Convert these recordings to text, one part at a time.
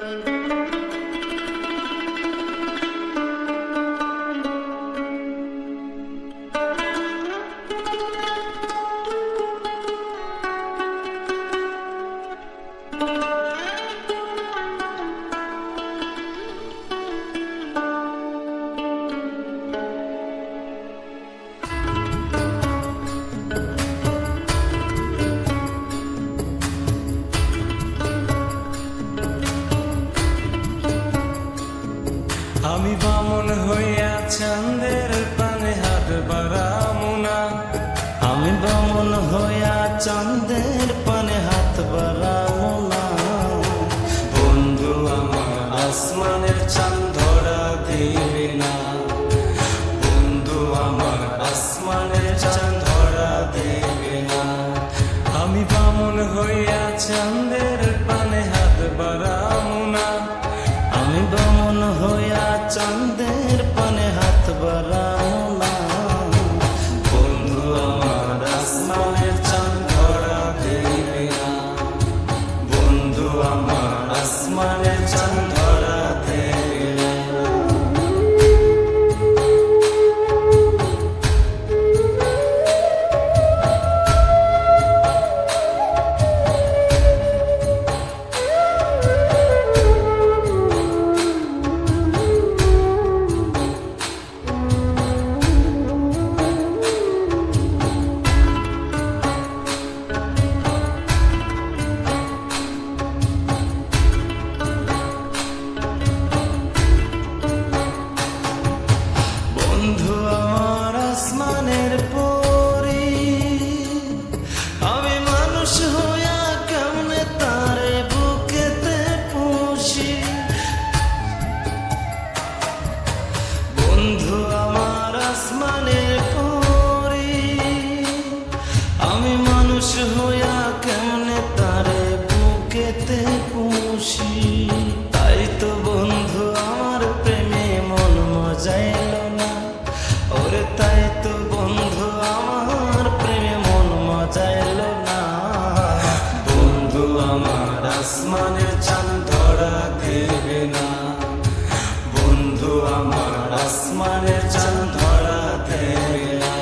আমি বামন হইয়া চাঁদের পানে হাত বাড়ামু না, আমি বামন হইয়া চাঁদের পানে হাত বাড়ামু না। বন্ধু আমার আসমানের চাঁদ ধরা দিবে না, বন্ধু আমার আসমানের চাঁদ ধরা দেবে না। আমি বামন হইয়া চাঁদের পানে হাত বাড়ামু না, আমি বামন হইয়া চাঁদের পানে হাত বাড়ামু না। বন্ধু আমার আসমানের চাঁদ ধরা দেবে না, বন্ধু আমার আসমানের চাঁদ ধরা দেবে না। বন্ধু আমার আসমানের পরি, আমি মানুষ হইয়া কেমনে তারে বুকেতে পুষি। বন্ধু আমার আসমানের পরি, আমি মানুষ হইয়া কেমনে তারে বুকেতে পুষি। তাই তো বন্ধু আমার প্রেমে মন মজাইল না, ওরে তাই তো বন্ধু আমার প্রেমে মন মজাইল না। বন্ধু আমার আসমানের চাঁদ ধরা দেবে না, বন্ধু আমার আসমানের চাঁদ ধরা দেবে না।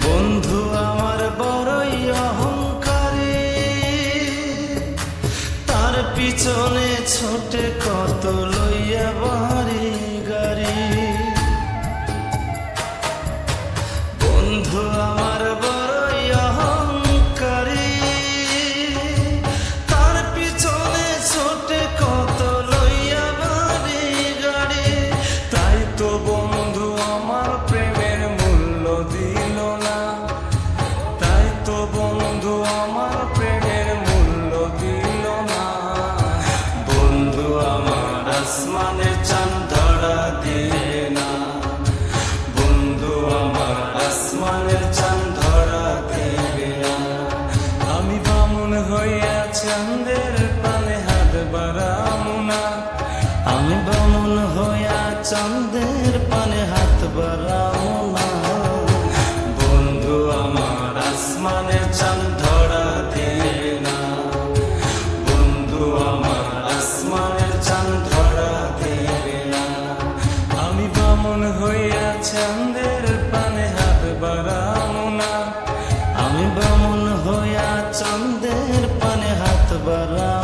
বন্ধু আমার বড়ই অহংকারী, তার পিছনে ছোটে কত লইয়া বাড়ি গাড়ি। বন্ধু আমার বড়ই অহংকারী, তার পিছনে ছোটে কত লইয়া বাড়ি গাড়ি। তাই তো বন্ধু আমার প্রেমের মূল্য দিল না, তাই তো বন্ধু আমার প্রেমের মূল্য দিল না। বন্ধু আমার আসমানের চাঁদ ধরা দিবে না, বন্ধু আমার আসমানের চাঁদ ধরা দেবে না। আমি বামন হইয়া চাঁদের পানে হাত বাড়ামু না, আমি বামন হইয়া চাঁদের পানে হাত বাড়ামু না। বন্ধু আমার আসমানের চাঁদ ধরা দেবে না, বন্ধু আমার আসমানের চাঁদ ধরা দেবে না। আমি বামন হইয়া চাঁদের পানে হাত বাড়ামু না, আমি বামন হইয়া চাঁদের পানে হাত বাড়ামু।